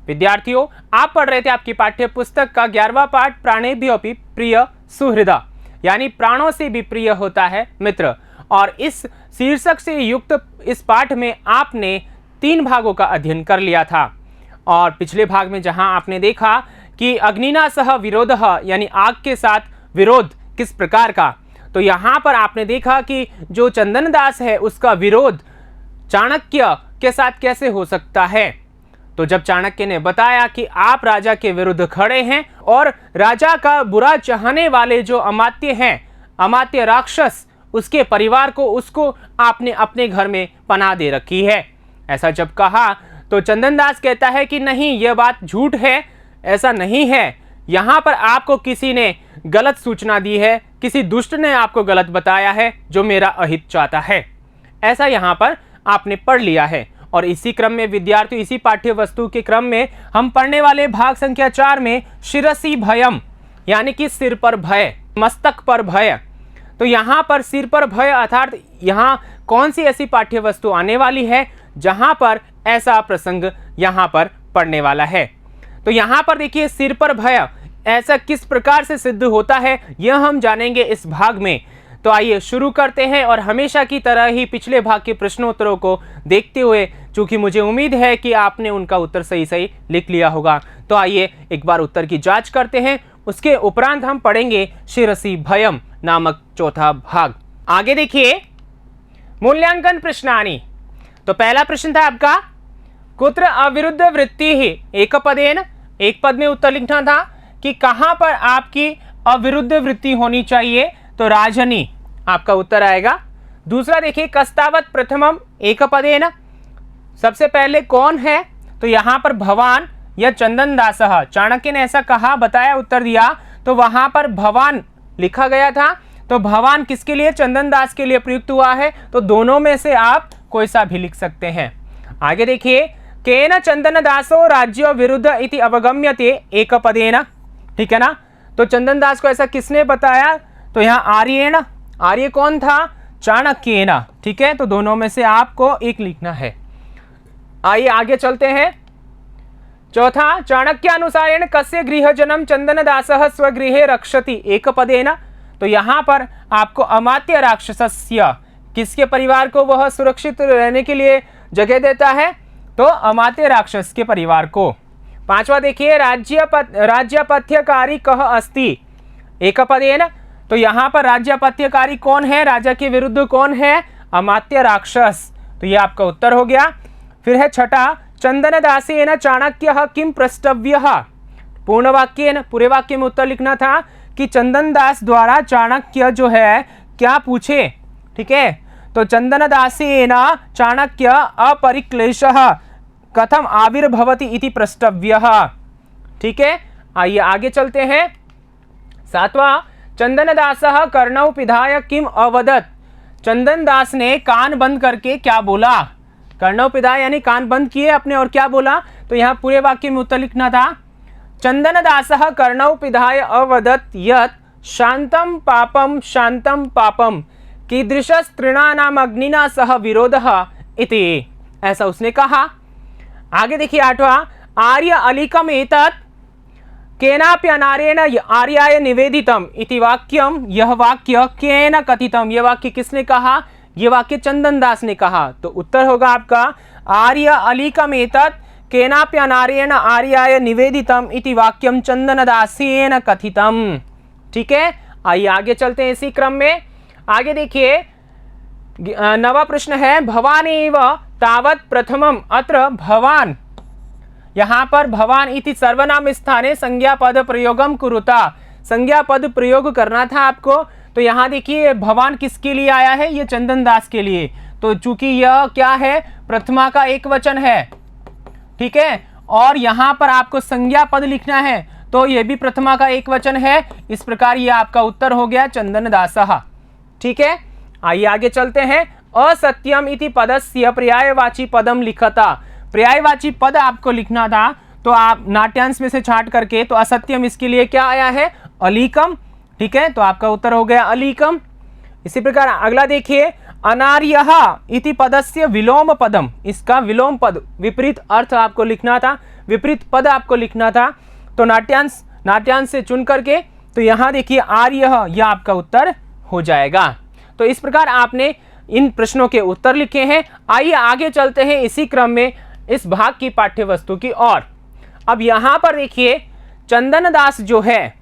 विद्यार्थियों, आप पढ़ रहे थे आपकी पाठ्य पुस्तक का 11वां पाठ प्राणेभ्योऽपि प्रिय सुहृदा, यानी प्राणों से भी प्रिय होता है मित्र। और इस शीर्षक से युक्त इस पाठ में आपने 3 भागों का अध्ययन कर लिया था। और पिछले भाग में जहां आपने देखा कि अग्निना सह विरोधः, यानी आग के साथ विरोध किस प्रकार का, तो यहाँ पर आपने देखा कि जो चंदन दास है उसका विरोध चाणक्य के साथ कैसे हो सकता है। तो जब चाणक्य ने बताया कि आप राजा के विरुद्ध खड़े हैं और राजा का बुरा चाहने वाले जो अमात्य हैं, अमात्य राक्षस, उसके परिवार को, उसको आपने अपने घर में पनाह दे रखी है, ऐसा जब कहा तो चंदन दास कहता है कि नहीं, यह बात झूठ है, ऐसा नहीं है। यहाँ पर आपको किसी ने गलत सूचना दी है, किसी दुष्ट ने आपको गलत बताया है जो मेरा अहित चाहता है, ऐसा यहाँ पर आपने पढ़ लिया है। और इसी क्रम में विद्यार्थियों, इसी पाठ्य वस्तु के क्रम में हम पढ़ने वाले भाग संख्या 4 में शिरसि भयम, यानी कि सिर पर भय, मस्तक पर भय। तो यहाँ पर सिर पर भय अर्थात यहाँ कौन सी ऐसी पाठ्य वस्तु आने वाली है जहाँ पर ऐसा प्रसंग यहाँ पर पढ़ने वाला है। तो यहाँ पर देखिए सिर पर भय ऐसा किस प्रकार से सिद्ध होता है, यह हम जानेंगे इस भाग में। तो आइए शुरू करते हैं और हमेशा की तरह ही पिछले भाग के प्रश्नोत्तरों को देखते हुए, चूंकि मुझे उम्मीद है कि आपने उनका उत्तर सही सही लिख लिया होगा, तो आइए एक बार उत्तर की जांच करते हैं। उसके उपरांत हम पढ़ेंगे शिरसि भयम नामक चौथा भाग। आगे देखिए, मूल्यांकन प्रश्नानि। तो पहला प्रश्न था आपका, कुत्र अविरुद्ध वृत्ति ही एक पदेन, एक पद में उत्तर लिखना था कि कहां पर आपकी अविरुद्ध वृत्ति होनी चाहिए, तो राजनी आपका उत्तर आएगा। दूसरा देखिए, कस्तावत प्रथमम एक पदेन, सबसे पहले कौन है, तो यहां पर भवान या चंदन दासः, चाणक्य ने ऐसा कहा, बताया, उत्तर दिया, तो वहां पर भवान लिखा गया था। तो भवान किसके लिए, चंदन दास के लिए प्रयुक्त हुआ है, तो दोनों में से आप कोई सा भी लिख सकते हैं। आगे देखिए, केन चंदन दासो राज्यो विरुद्ध इति अवगम्यते एक पदेन, ठीक है ना। तो चंदन दास को ऐसा किसने बताया, तो यहाँ आर्येण, आर्य कौन था, चाणक्येन, ठीक है। तो दोनों में से आपको एक लिखना है। आइए आगे चलते हैं। चौथा, चाणक्यानुसारेण कस्य गृहजनम चंदन दासः स्वगृहे रक्षति एक पदेन, तो यहाँ पर आपको अमात्य राक्षसस्य, किसके परिवार को वह सुरक्षित रहने के लिए जगह देता है, तो अमात्य राक्षस के परिवार को। पांचवा देखिए, राज्यपथ्यकारी कह अस्ति एक पदेन, तो यहाँ पर राज्यपथ्यकारी कौन है, राजा के विरुद्ध कौन है, अमात्य राक्षस, तो ये आपका उत्तर हो गया। फिर है छठा, चंदन दासेन चाणक्यः किम प्रष्टव्यः, पूर्ण वाक्येन, पूरे वाक्य में उत्तर लिखना था कि चंदन दास द्वारा चाणक्य जो है क्या पूछे, ठीक है। तो चंदन दासेन चाणक्य अपरिक्लेशः कथम आविर्भवति इति प्रष्टव्यः, ठीक है। आइए आगे चलते हैं। सातवां, चंदन दासः कर्णौ पिधाय किम अवदत्, चंदन दास ने कान बंद करके क्या बोला, कर्णौ पिधाय यानी कान बंद किए अपने, और क्या बोला, तो यहाँ पूरे वाक्य में उत्तर लिखना था, चंदन दासः कर्णौ पिधाय अवदत् यत् शांतम पापम कीदृशस्त्रीणानाम अग्निना सह विरोधः इति, ऐसा उसने कहा। आगे देखिए आठवां, आर्य अलिकम एतत् केनापि अनार्येण आर्याय निवेदितम इति वाक्यम, यह वाक्य केन कथितम, यह वाक्य किसने कहा, यह वाक्य चंदन दास ने कहा। तो उत्तर होगा आपका आर्य अलिकम एतत् केनापि अनार्येण आर्याय निवेदितम इति वाक्यम चंदन दासेन कथितम, ठीक है। आइए आगे चलते हैं इसी क्रम में। आगे देखिए, नवा प्रश्न है, भवान एव तावत् प्रथमम, अत्र भवान, यहाँ पर भवान इति सर्वनाम स्थाने संज्ञा पद प्रयोगम कुरुता, संज्ञा पद प्रयोग करना था आपको। तो यहाँ देखिए भवान किसके लिए आया है, ये चंदन दास के लिए, तो चूंकि यह क्या है, प्रथमा का एक वचन है, ठीक है, और यहाँ पर आपको संज्ञा पद लिखना है, तो यह भी प्रथमा का एक वचन है। इस प्रकार यह आपका उत्तर हो गया चंदन दासः, ठीक है। आइए आगे चलते हैं। असत्यम इति पदस्य पर्यायवाची पदम लिखता, पर्यायवाची पद आपको लिखना था, तो आप नाट्यांश में से छांट करके, तो असत्यम इसके लिए क्या आया है, अलीकम, ठीक है। तो आपका उत्तर हो गया अलीकम। इसी प्रकार अगला देखिए, अनार्यः इति पदस्य विलोम पदम, इसका विलोम पद, विपरीत अर्थ आपको लिखना था, विपरीत पद आपको लिखना था, तो नाट्यांश से चुन करके, तो यहां देखिए आर्य, यह आपका उत्तर हो जाएगा। तो इस प्रकार आपने इन प्रश्नों के उत्तर लिखे हैं। आइए आगे चलते हैं इसी क्रम में इस भाग की पाठ्य वस्तु की ओर। अब यहां पर देखिए चंदन दास जो है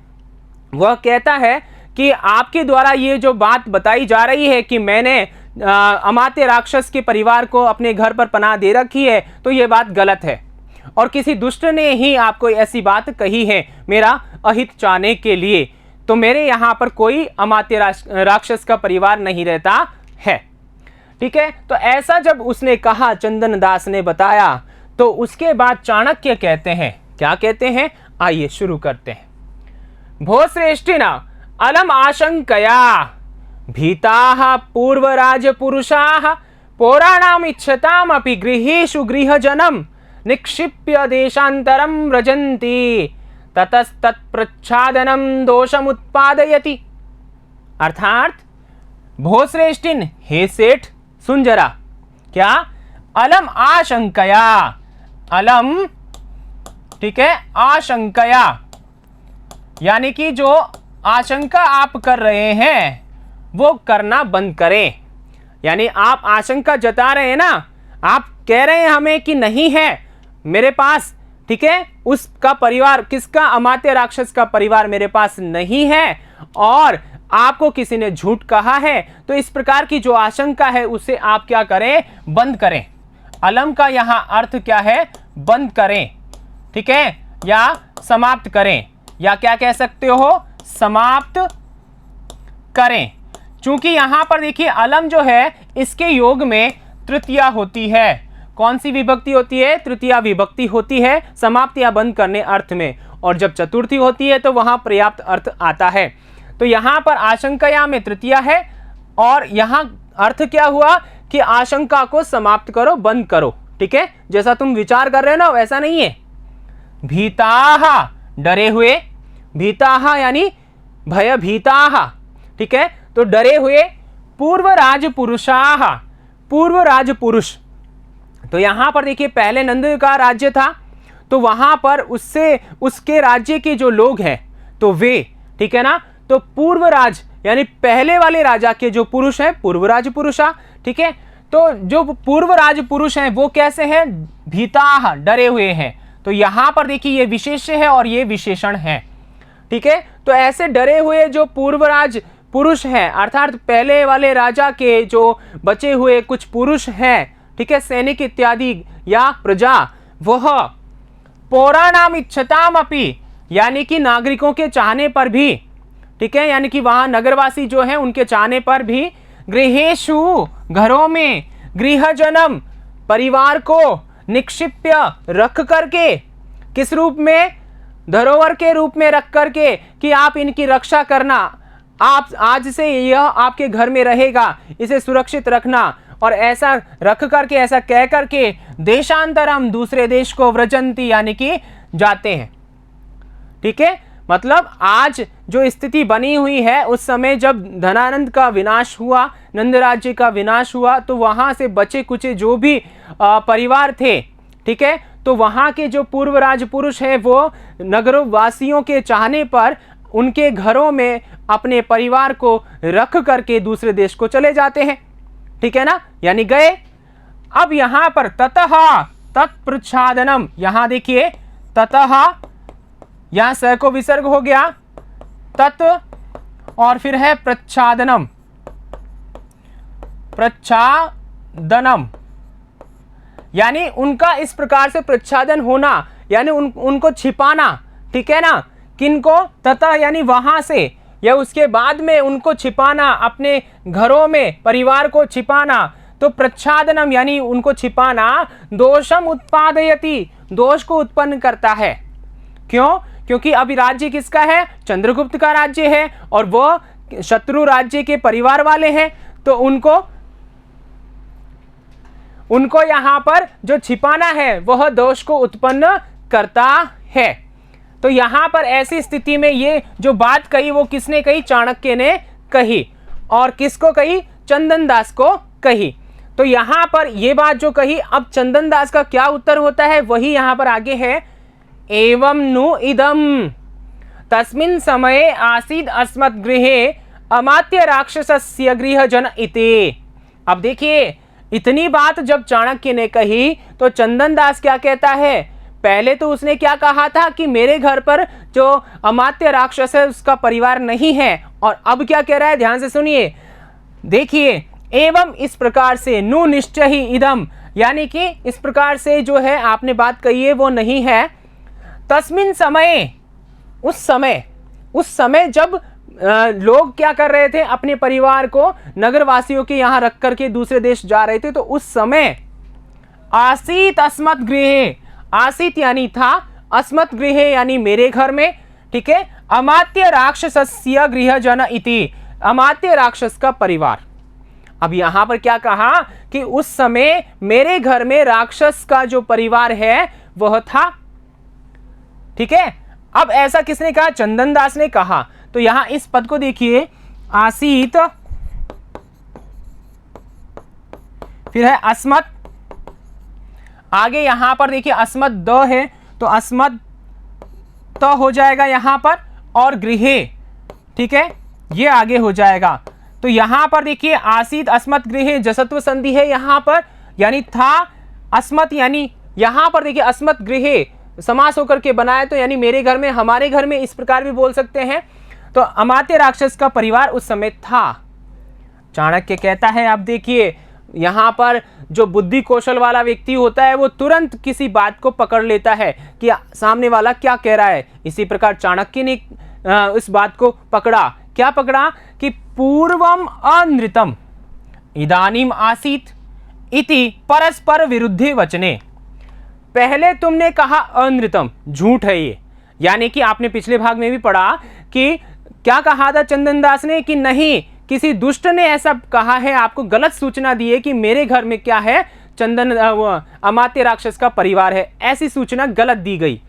वह कहता है कि आपके द्वारा ये जो बात बताई जा रही है कि मैंने अमात्य राक्षस के परिवार को अपने घर पर पनाह दे रखी है, तो ये बात गलत है और किसी दुष्ट ने ही आपको ऐसी बात कही है मेरा अहित चाहने के लिए। तो मेरे यहाँ पर कोई अमात्य राक्षस का परिवार नहीं रहता है। ठीक है, तो ऐसा जब उसने कहा, चंदन दास ने बताया, तो उसके बाद चाणक्य कहते हैं, क्या कहते हैं, आइए शुरू करते हैं। भोश्रेष्ठिना अलम आशंकया भीताः पूर्वराजपुरुषाः पौराणाम इच्छतामपि गृहेषु गृहजनम निक्षिप्य देशांतरम व्रजन्ति ततस्तत्प्रच्छादनम दोषमुत्पादयति। अर्थात भोश्रेष्ठिन, हे सेठ सुन जरा, क्या, अलम आशंकया, अलम, ठीक है, आशंकया यानी कि जो आशंका आप कर रहे हैं वो करना बंद करें। यानी आप आशंका जता रहे हैं ना, आप कह रहे हैं हमें कि नहीं है मेरे पास, ठीक है, उसका परिवार, किसका, अमात्य राक्षस का परिवार मेरे पास नहीं है, और आपको किसी ने झूठ कहा है, तो इस प्रकार की जो आशंका है उसे आप क्या करें, बंद करें। अलम का यहां अर्थ क्या है, बंद करें, ठीक है, या समाप्त करें, या क्या कह सकते हो, समाप्त करें। चूंकि यहां पर देखिए अलम जो है इसके योग में तृतीया होती है। कौन सी विभक्ति होती है, तृतीया विभक्ति होती है समाप्त या बंद करने अर्थ में, और जब चतुर्थी होती है तो वहां पर्याप्त अर्थ आता है। तो यहां पर आशंकया में तृतीया है, और यहां अर्थ क्या हुआ कि आशंका को समाप्त करो, बंद करो। ठीक है, जैसा तुम विचार कर रहे हो ना वैसा नहीं है। भीताः, डरे हुए, भीताः यानी भयभीताः, ठीक है, तो डरे हुए, पूर्व राजपुरुषाः, पूर्व राजपुरुष, तो यहां पर देखिए पहले नंद का राज्य था, तो वहां पर उससे उसके राज्य के जो लोग हैं तो वे, ठीक है ना, तो पूर्व राज यानी पहले वाले राजा के जो पुरुष हैं पूर्व राजपुरुषा, ठीक है, तो जो पूर्व राजपुरुष हैं वो कैसे हैं, भीताः, डरे हुए हैं। तो यहां पर देखिए ये विशेष्य है और ये विशेषण है। ठीक है, तो ऐसे डरे हुए जो पूर्वराज पुरुष हैं, अर्थात पहले वाले राजा के जो बचे हुए कुछ पुरुष हैं, ठीक है, सैनिक इत्यादि या प्रजा, वह पौराणाम इच्छताम अपि, यानी कि नागरिकों के चाहने पर भी, ठीक है, यानी कि वहां नगरवासी जो हैं उनके चाहने पर भी, गृहेषु, घरों में, गृहजनम, परिवार को, निक्षिप्य, रख करके, किस रूप में, धरोहर के रूप में रख करके, कि आप इनकी रक्षा करना, आप आज से यह आपके घर में रहेगा, इसे सुरक्षित रखना, और ऐसा रख करके, ऐसा कह करके, देशांतरम, दूसरे देश को, व्रजंती यानी कि जाते हैं। ठीक है, मतलब आज जो स्थिति बनी हुई है, उस समय जब धनानंद का विनाश हुआ, नंद राज्य का विनाश हुआ, तो वहां से बचे कुचे जो भी परिवार थे, ठीक है, तो वहां के जो पूर्व राजपुरुष हैं वो नगरवासियों के चाहने पर उनके घरों में अपने परिवार को रख करके दूसरे देश को चले जाते हैं। ठीक है ना, यानी गए। अब यहां पर ततः तत्प्रच्छादनम, यहां देखिए ततः, यहां स को विसर्ग हो गया, तत् और फिर है प्रच्छादनम, प्रच्छादनम यानी उनका इस प्रकार से प्रच्छादन होना, यानी उनको छिपाना। ठीक है ना, किनको, तथा यानी वहां से या उसके बाद में उनको छिपाना, अपने घरों में परिवार को छिपाना। तो प्रच्छादनम यानी उनको छिपाना, दोषम उत्पादयति, दोष को उत्पन्न करता है। क्यों, क्योंकि अभी राज्य किसका है, चंद्रगुप्त का राज्य है, और वो शत्रु राज्य के परिवार वाले हैं, तो उनको यहां पर जो छिपाना है वह दोष को उत्पन्न करता है। तो यहां पर ऐसी स्थिति में ये जो बात कही वो किसने कही, चाणक्य ने कही, और किसको कही, चंदन दास को कही। तो यहां पर ये बात जो कही, अब चंदन दास का क्या उत्तर होता है वही यहां पर आगे है एवं नु इदम तस्मिन् समये आसीद अस्मत् गृहे अमात्य राक्षसस्य गृहजन इति। अब देखिए, इतनी बात जब चाणक्य ने कही तो चंदन दास क्या कहता है, पहले तो उसने क्या कहा था कि मेरे घर पर जो अमात्य राक्षस है उसका परिवार नहीं है, और अब क्या कह रहा है, ध्यान से सुनिए, देखिए, एवं इस प्रकार से, नु निश्चय ही इदम, यानी कि इस प्रकार से जो है आपने बात कही है वो नहीं है। तस्मिन समय, उस समय जब लोग क्या कर रहे थे, अपने परिवार को नगरवासियों के यहाँ रख करके दूसरे देश जा रहे थे, तो उस समय आसीत अस्मत् गृहे, आसीत यानी था, अस्मत् गृहे यानी मेरे घर में, ठीक है, अमात्य राक्षसस्य गृहजन इति, अमात्य राक्षस का परिवार। अब यहां पर क्या कहा कि उस समय मेरे घर में राक्षस का जो परिवार है वह था, ठीक है। अब ऐसा किसने कहा, चंदन दास ने कहा। तो यहां इस पद को देखिए, आसीत, फिर है अस्मत्, आगे यहां पर देखिए अस्मत् द है तो अस्मत् त हो जाएगा यहां पर, और गृहे, ठीक है, ये आगे हो जाएगा। तो यहां पर देखिए आसीत अस्मत् गृहे जसत्व संधि है यहां पर, यानी था, अस्मत् यानी यहां पर देखिए अस्मत् गृहे समास होकर के बनाए, तो यानी मेरे घर में, हमारे घर में, इस प्रकार भी बोल सकते हैं। तो अमात्य राक्षस का परिवार उस समय था। चाणक्य कहता है, अब देखिए यहां पर जो बुद्धि कौशल वाला व्यक्ति होता है वो तुरंत किसी बात को पकड़ लेता है कि सामने वाला क्या कह रहा है। इसी प्रकार चाणक्य ने इस बात को पकड़ा, क्या पकड़ा कि पूर्वम अनृतम इदानीम आसीत इति परस्पर विरुद्धे वचने, पहले तुमने कहा अनृतम, झूठ है ये, यानी कि आपने पिछले भाग में भी पढ़ा कि क्या कहा था चंदन दास ने कि नहीं, किसी दुष्ट ने ऐसा कहा है, आपको गलत सूचना दी है कि मेरे घर में क्या है, चंदन अमात्य राक्षस का परिवार है, ऐसी सूचना गलत दी गई।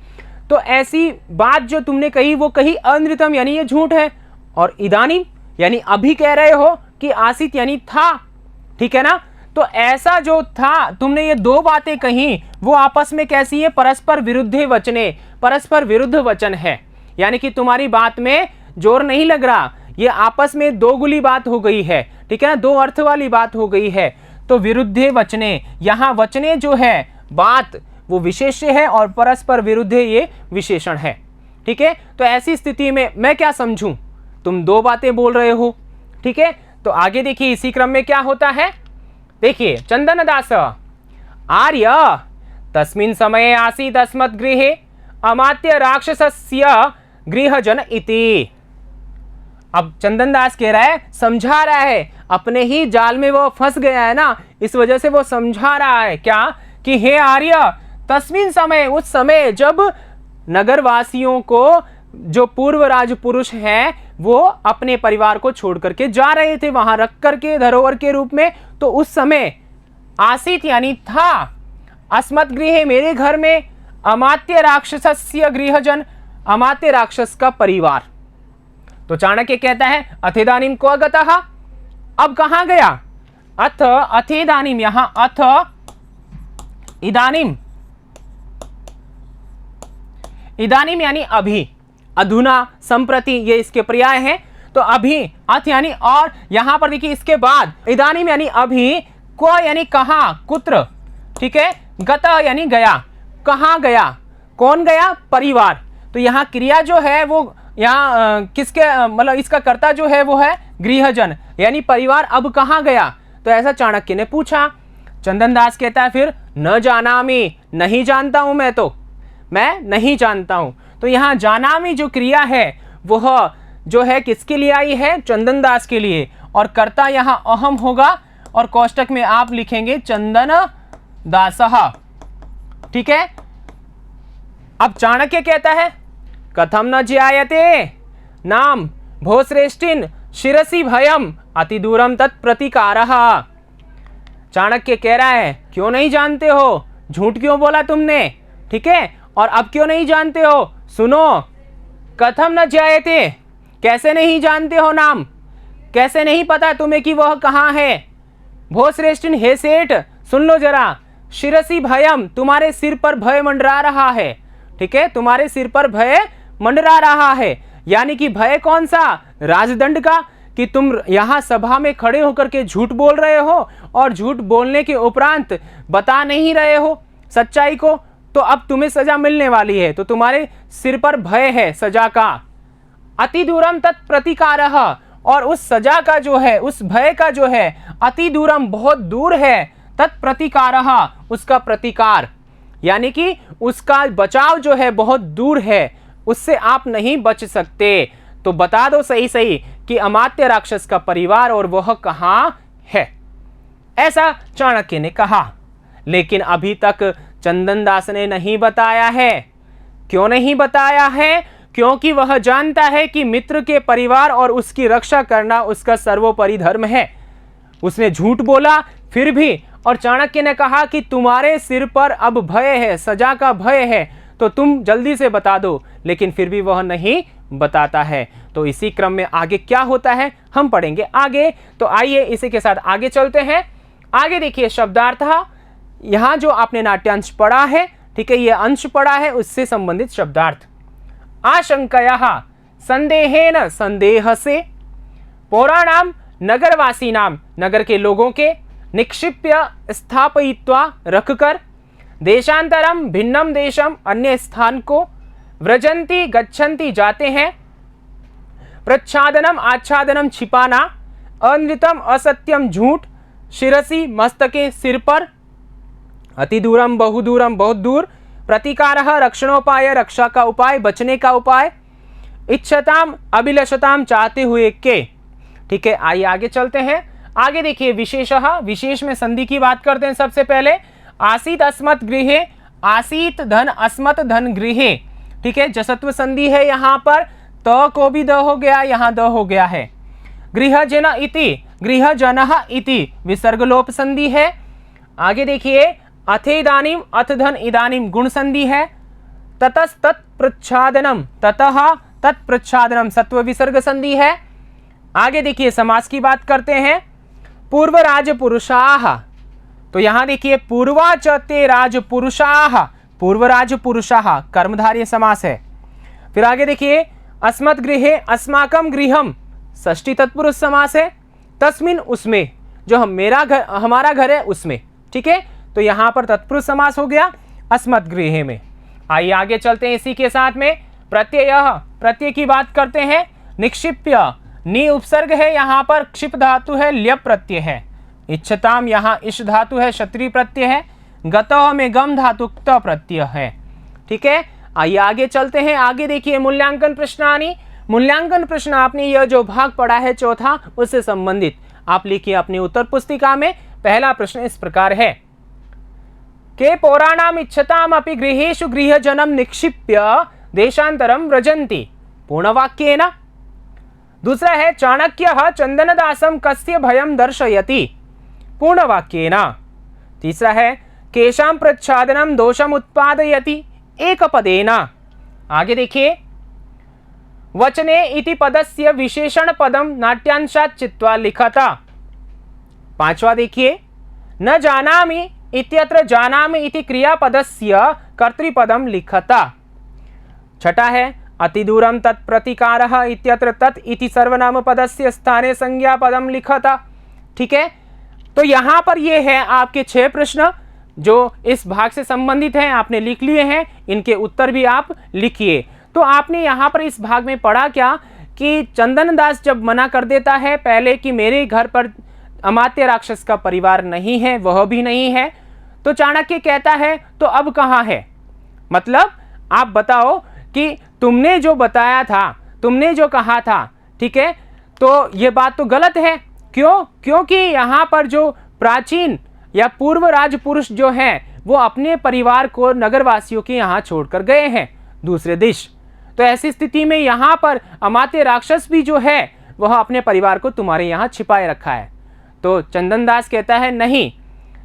तो ऐसी बात जो तुमने कही वो कही अनृतम, यानी ये झूठ है, और इदानीम यानी अभी कह रहे हो कि आसित यानी था, ठीक है ना। तो ऐसा जो था, तुमने ये दो बातें कही वो आपस में कैसी है, परस्पर विरुद्धे वचने, परस्पर विरुद्ध वचन है, यानी कि तुम्हारी बात में जोर नहीं लग रहा, ये आपस में दो गुली बात हो गई है, ठीक है ना, दो अर्थ वाली बात हो गई है। तो विरुद्धे वचने, यहाँ वचने जो है बात वो विशेष्य है और परस्पर विरुद्धे ये विशेषण है, ठीक है। तो ऐसी स्थिति में मैं क्या समझूं, तुम दो बातें बोल रहे हो, ठीक है। तो आगे देखिए इसी क्रम में क्या होता है, देखिए चंदन दास, आर्य तस्मिन् समये आसीत् अस्मत् गृहे अमात्य राक्षसस्य गृहजन इति। अब चंदन दास कह रहा है, समझा रहा है, अपने ही जाल में वो फंस गया है ना, इस वजह से वो समझा रहा है क्या कि हे आर्य, तस्मिन् समय, उस समय जब नगरवासियों को जो पूर्व राजपुरुष हैं वो अपने परिवार को छोड़ करके जा रहे थे वहां रख करके धरोहर के रूप में, तो उस समय आसीत यानी था, अस्मत् गृहे मेरे घर में, अमात्य राक्षसस्य गृहजन, अमात्य राक्षस का परिवार। तो चाणक्य कहता है अथेदानीम क्व गतः, अब कहां गया, अथ अथेदानीम, यहां अथ इदानीम, इदानीम यानी अभी, अधुना, संप्रति, ये इसके पर्याय हैं। तो अभी, अथ यानी और, यहां पर देखिए इसके बाद इदानीम यानी अभी, क्व यानी कहां, कुत्र, ठीक है, गत यानी गया, कहां गया, कौन गया, परिवार। तो यहां क्रिया जो है वो यहाँ किसके, मतलब इसका कर्ता जो है वो है गृहजन, यानी परिवार अब कहां गया, तो ऐसा चाणक्य ने पूछा। चंदन दास कहता है फिर न जानामि, नहीं जानता हूं मैं, तो मैं नहीं जानता हूं। तो यहां जानामि जो क्रिया है वह जो है किसके लिए आई है, चंदन दास के लिए, और कर्ता यहां अहम होगा, और कोष्टक में आप लिखेंगे चंदन दासः, ठीक है। अब चाणक्य कहता है कथम न ज्यायते नाम भोश्रेष्ठिन शिरसि भयम अति दूरम तत्प्रतिकारः। चाणक्य कह रहा है क्यों नहीं जानते हो, झूठ क्यों बोला तुमने, ठीक है, और अब क्यों नहीं जानते हो, सुनो, कथम न ज्यायते, कैसे नहीं जानते हो नाम, कैसे नहीं पता तुम्हें कि वह कहाँ है, भोश्रेष्ठिन, हे सेठ सुन लो जरा, शिरसि भयम, तुम्हारे सिर पर भय मंडरा रहा है, ठीक है, तुम्हारे सिर पर भय मंडरा रहा है। यानी कि भय कौन सा? राजदंड का, कि तुम यहां सभा में खड़े होकर के झूठ बोल रहे हो और झूठ बोलने के उपरांत बता नहीं रहे हो सच्चाई को, तो अब तुम्हें सजा मिलने वाली है, तो तुम्हारे सिर पर भय है सजा का। अति दूरम तत्प्रतिकारः, और उस सजा का जो है, उस भय का जो है, अति दूरम बहुत दूर है, तत्प्रतिकारः उसका प्रतिकार, यानी कि उसका बचाव जो है बहुत दूर है, उससे आप नहीं बच सकते। तो बता दो सही सही कि अमात्य राक्षस का परिवार और वह कहां है, ऐसा चाणक्य ने कहा। लेकिन अभी तक चंदन दास ने नहीं बताया है। क्यों नहीं बताया है? क्योंकि वह जानता है कि मित्र के परिवार और उसकी रक्षा करना उसका सर्वोपरि धर्म है। उसने झूठ बोला फिर भी, और चाणक्य ने कहा कि तुम्हारे सिर पर अब भय है, सजा का भय है, तो तुम जल्दी से बता दो, लेकिन फिर भी वह नहीं बताता है। तो इसी क्रम में आगे क्या होता है हम पढ़ेंगे आगे। तो आइए इसी के साथ आगे चलते हैं। आगे देखिए शब्दार्थ, यहां जो आपने नाट्यांश पढ़ा है, ठीक है, ये अंश पढ़ा है, उससे संबंधित शब्दार्थ। आशंकया संदेहेन, संदेह से, पौराणाम नगरवासीनाम, नगर के लोगों के, निक्षिप्य स्थापयित्वा रखकर, देशांतरम भिन्नम देशम, अन्य स्थान को, व्रजंती गच्छन्ति जाते हैं, प्रच्छादनम आच्छादनम छिपाना, अनृतम असत्यम झूठ, शिरसी मस्तके सिर पर, अति दूरम बहुदूरम बहुत दूर, प्रतिकारः रक्षणोपाय रक्षा का उपाय, बचने का उपाय, इच्छताम अभिलषताम चाहते हुए के। ठीक है, आइए आगे चलते हैं। आगे देखिए विशेषः, विशेष में संधि की बात करते हैं। सबसे पहले आसीत अस्मत् गृहे, आसीत धन अस्मत् धन गृहे, ठीक है, जसत्व संधि है यहाँ पर, त को भी द हो गया, यहाँ द हो गया है। गृहजन इति, गृहजनः इति विसर्गलोप संधि है। आगे देखिए अथे इदानीम, अथ धन इदानीम गुण संधि है। ततस्तत् प्रच्छादनम, ततः तत्प्रच्छादनम सत्व विसर्ग संधि है। आगे देखिए समास की बात करते हैं। पूर्व राजपुरुषाः, तो यहां देखिए पूर्वाचते राजपुरुषाः, पूर्व राजपुरुषाः कर्मधारय समास है। फिर आगे देखिए अस्मत् गृहे, अस्माकम गृहम षष्ठी तत्पुरुष समास है। तस्मिन, उसमें, जो हम मेरा घर, हमारा घर है उसमें, ठीक है, तो यहां पर तत्पुरुष समास हो गया अस्मत् गृहे में। आइए आगे चलते हैं इसी के साथ में। प्रत्यय, प्रत्यय की बात करते हैं। निक्षिप्य, नि उपसर्ग है, यहां पर क्षिप धातु है, ल्यप प्रत्यय है। इच्छताम, यहां इश धातु है, क्षत्रिय प्रत्यय है। गतः में गम धातु क्त प्रत्यय है। ठीक है, आइए आगे चलते हैं। आगे देखिए मूल्यांकन प्रश्नानि, मूल्यांकन प्रश्न आपने यह जो भाग पढ़ा है चौथा, उससे संबंधित आप लिखिए अपनी उत्तर पुस्तिका में। पहला प्रश्न इस प्रकार है, के पौराणाम इच्छताम अपि गृहेषु गृहजनम निक्षिप्य देशांतरम व्रजन्ति, पूर्णवाक्येन। दूसरा है चाणक्यः चंदनदासम कस्य भयम दर्शयति, पूर्णवाक्येन। तीसरा है केशाम प्रच्छादनम दोषम उत्पादयति, एकपदेन। आगे देखिए वचने इति पदस्य विशेषण पदम नाट्यांशात् चित्वा लिखता। पांचवा देखिए न जानामि इत्यत्र जानामि इति क्रियापदस्य कर्तृपदम लिखता। छठा है अति दूरम तत्प्रतिकारः इत्यत्र तत् इति सर्वनाम पदस्य स्थाने संज्ञा पदम लिखता। ठीक है, तो यहां पर ये है आपके 6 प्रश्न जो इस भाग से संबंधित हैं, आपने लिख लिए हैं, इनके उत्तर भी आप लिखिए। तो आपने यहाँ पर इस भाग में पढ़ा क्या कि चंदन दास जब मना कर देता है पहले कि मेरे घर पर अमात्य राक्षस का परिवार नहीं है, वह भी नहीं है, तो चाणक्य कहता है तो अब कहाँ है, मतलब आप बताओ कि तुमने जो बताया था, तुमने जो कहा था, ठीक है, तो ये बात तो गलत है। क्यों? क्योंकि यहाँ पर जो प्राचीन या पूर्व राजपुरुष जो हैं वो अपने परिवार को नगरवासियों के यहाँ छोड़कर गए हैं दूसरे देश। तो ऐसी स्थिति में यहाँ पर अमात्य राक्षस भी जो है वह अपने परिवार को तुम्हारे यहाँ छिपाए रखा है। तो चंदन दास कहता है नहीं,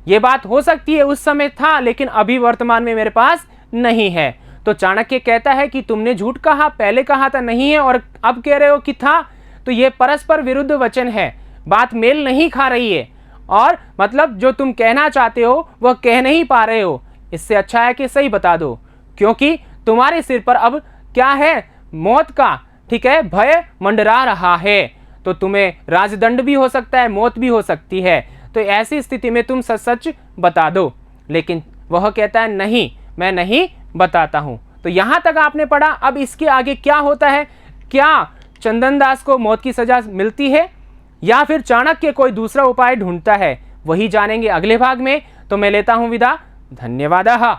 ये बात हो सकती है उस समय था, लेकिन अभी वर्तमान में मेरे पास नहीं है। तो चाणक्य कहता है कि तुमने झूठ कहा, पहले कहा था नहीं है और अब कह रहे हो कि था, तो ये परस्पर विरुद्ध वचन है, बात मेल नहीं खा रही है, और मतलब जो तुम कहना चाहते हो वह कह नहीं पा रहे हो। इससे अच्छा है कि सही बता दो, क्योंकि तुम्हारे सिर पर अब क्या है, मौत का, ठीक है, भय मंडरा रहा है। तो तुम्हें राजदंड भी हो सकता है, मौत भी हो सकती है। तो ऐसी स्थिति में तुम सच सच बता दो। लेकिन वह कहता है नहीं, मैं नहीं बताता हूं। तो यहां तक आपने पढ़ा। अब इसके आगे क्या होता है, क्या चंदन दास को मौत की सजा मिलती है या फिर चाणक्य कोई दूसरा उपाय ढूंढता है, वही जानेंगे अगले भाग में। तो मैं लेता हूं विदा। धन्यवाद।